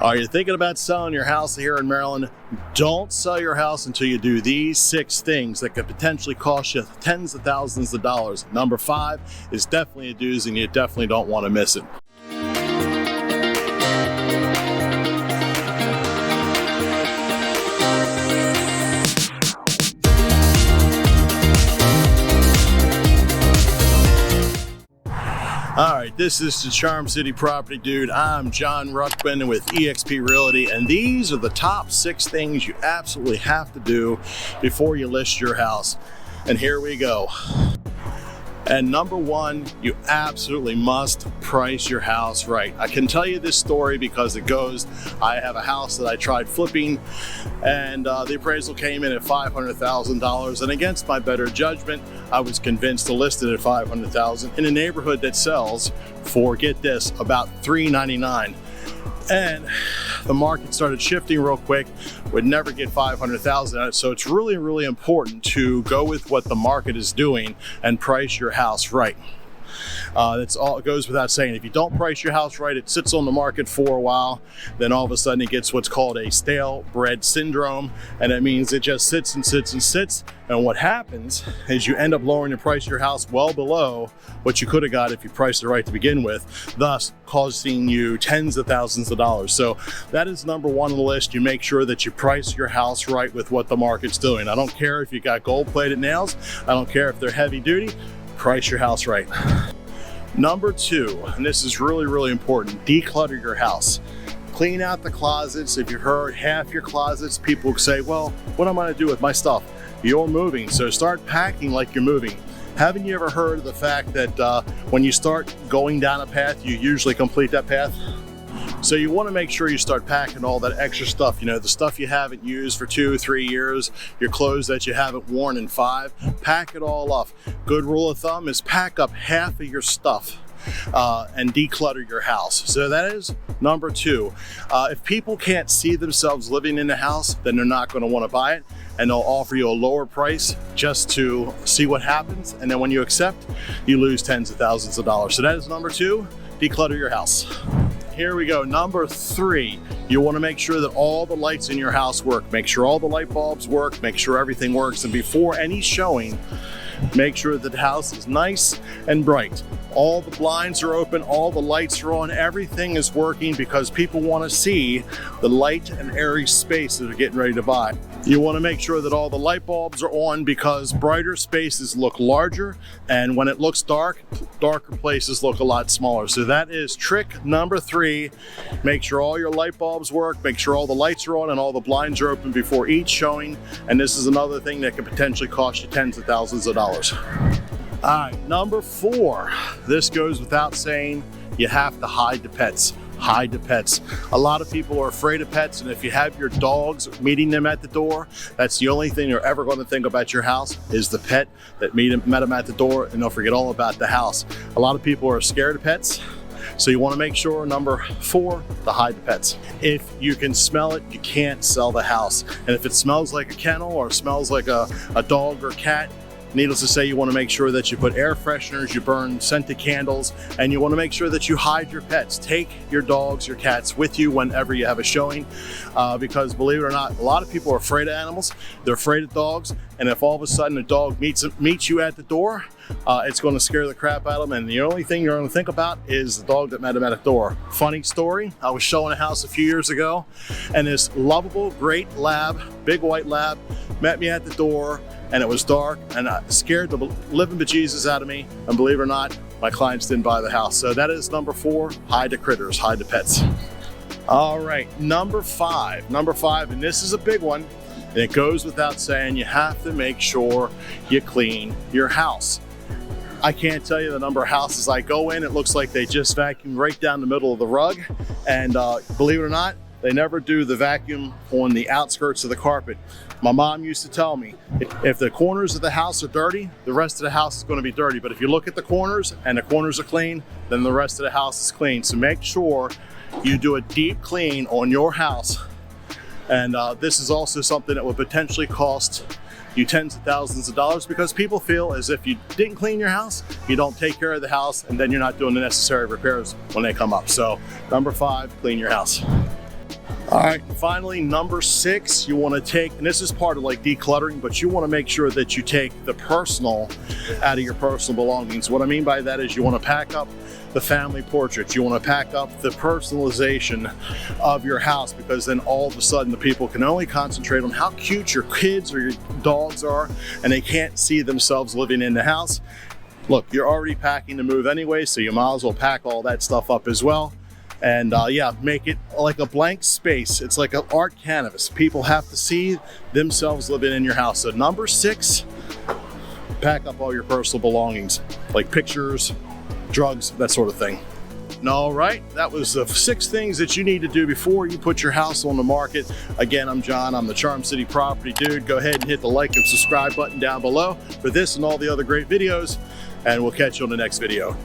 Are you thinking about selling your house here in Maryland? Don't sell your house until you do these 6 things that could potentially cost you tens of thousands of dollars. Number 5 is definitely a doozy, and you definitely don't want to miss it. All right, this is the Charm City Property Dude. I'm John Ruckman with eXp Realty, and these are the top 6 things you absolutely have to do before you list your house. And here we go. And number 1, you absolutely must price your house right. I can tell you this story because I have a house that I tried flipping, and the appraisal came in at $500,000, and against my better judgment, I was convinced to list it at $500,000 in a neighborhood that sells for, get this, about $399. And the market started shifting real quick, would never get $500,000 on it. So it's really, really important to go with what the market is doing and price your house right. That's all. It goes without saying. If you don't price your house right, it sits on the market for a while, then all of a sudden it gets what's called a stale bread syndrome, and it means it just sits and sits and sits. And what happens is you end up lowering the price of your house well below what you could have got if you priced it right to begin with, thus costing you tens of thousands of dollars. So that is number 1 on the list. You make sure that you price your house right with what the market's doing. I don't care if you got gold-plated nails. I don't care if they're heavy duty. Price your house right. Number 2, and this is really, really important, declutter your house. Clean out the closets. If you've heard half your closets, people say, well, what am I going to do with my stuff? You're moving, so start packing like you're moving. Haven't you ever heard of the fact that when you start going down a path, you usually complete that path? So you want to make sure you start packing all that extra stuff, the stuff you haven't used for 2-3 years, your clothes that you haven't worn in 5, pack it all up. Good rule of thumb is pack up half of your stuff and declutter your house. So that is number 2. If people can't see themselves living in the house, then they're not going to want to buy it, and they'll offer you a lower price just to see what happens. And then when you accept, you lose tens of thousands of dollars. So that is number 2, declutter your house. Here we go. Number 3, you want to make sure that all the lights in your house work. Make sure all the light bulbs work. Make sure everything works. And before any showing, make sure that the house is nice and bright. All the blinds are open, all the lights are on, everything is working because people want to see the light and airy space that they're getting ready to buy. You want to make sure that all the light bulbs are on because brighter spaces look larger, and when it looks dark, darker places look a lot smaller. So that is trick number 3. Make sure all your light bulbs work, make sure all the lights are on and all the blinds are open before each showing. And this is another thing that can potentially cost you tens of thousands of dollars. All right, number 4, this goes without saying, you have to hide the pets. Hide the pets. A lot of people are afraid of pets, and if you have your dogs meeting them at the door, that's the only thing you're ever going to think about your house is the pet that met them at the door, and they'll forget all about the house. A lot of people are scared of pets, so you want to make sure, number 4, to hide the pets. If you can smell it, you can't sell the house. And if it smells like a kennel or smells like a dog or cat, needless to say, you want to make sure that you put air fresheners, you burn scented candles, and you want to make sure that you hide your pets. Take your dogs, your cats with you whenever you have a showing, because believe it or not, a lot of people are afraid of animals. They're afraid of dogs, and if all of a sudden a dog meets you at the door, it's going to scare the crap out of them, and the only thing you're going to think about is the dog that met him at the door. Funny story, I was showing a house a few years ago, and this lovable, great lab, big white lab, met me at the door, and it was dark, and it scared the living bejesus out of me, and believe it or not, my clients didn't buy the house. So that is number 4, hide the critters, hide the pets. All right, number 5, and this is a big one, and it goes without saying, you have to make sure you clean your house. I can't tell you the number of houses I go in, it looks like they just vacuum right down the middle of the rug, and believe it or not, they never do the vacuum on the outskirts of the carpet. My mom used to tell me, if the corners of the house are dirty, the rest of the house is going to be dirty. But if you look at the corners and the corners are clean, then the rest of the house is clean. So make sure you do a deep clean on your house. And this is also something that will potentially cost you tens of thousands of dollars, because people feel as if you didn't clean your house, you don't take care of the house, and then you're not doing the necessary repairs when they come up. So number 5, clean your house. All right, finally, number 6, you want to take, and this is part of like decluttering, but you want to make sure that you take the personal out of your personal belongings. What I mean by that is you want to pack up the family portraits. You want to pack up the personalization of your house, because then all of a sudden the people can only concentrate on how cute your kids or your dogs are, and they can't see themselves living in the house. Look, you're already packing to move anyway, so you might as well pack all that stuff up as well. And yeah, make it like a blank space. It's like an art canvas. People have to see themselves living in your house. So number 6, pack up all your personal belongings, like pictures, drugs, that sort of thing. All right, that was the 6 things that you need to do before you put your house on the market. Again, I'm John, I'm the Charm City Property Dude. Go ahead and hit the like and subscribe button down below for this and all the other great videos, and we'll catch you on the next video.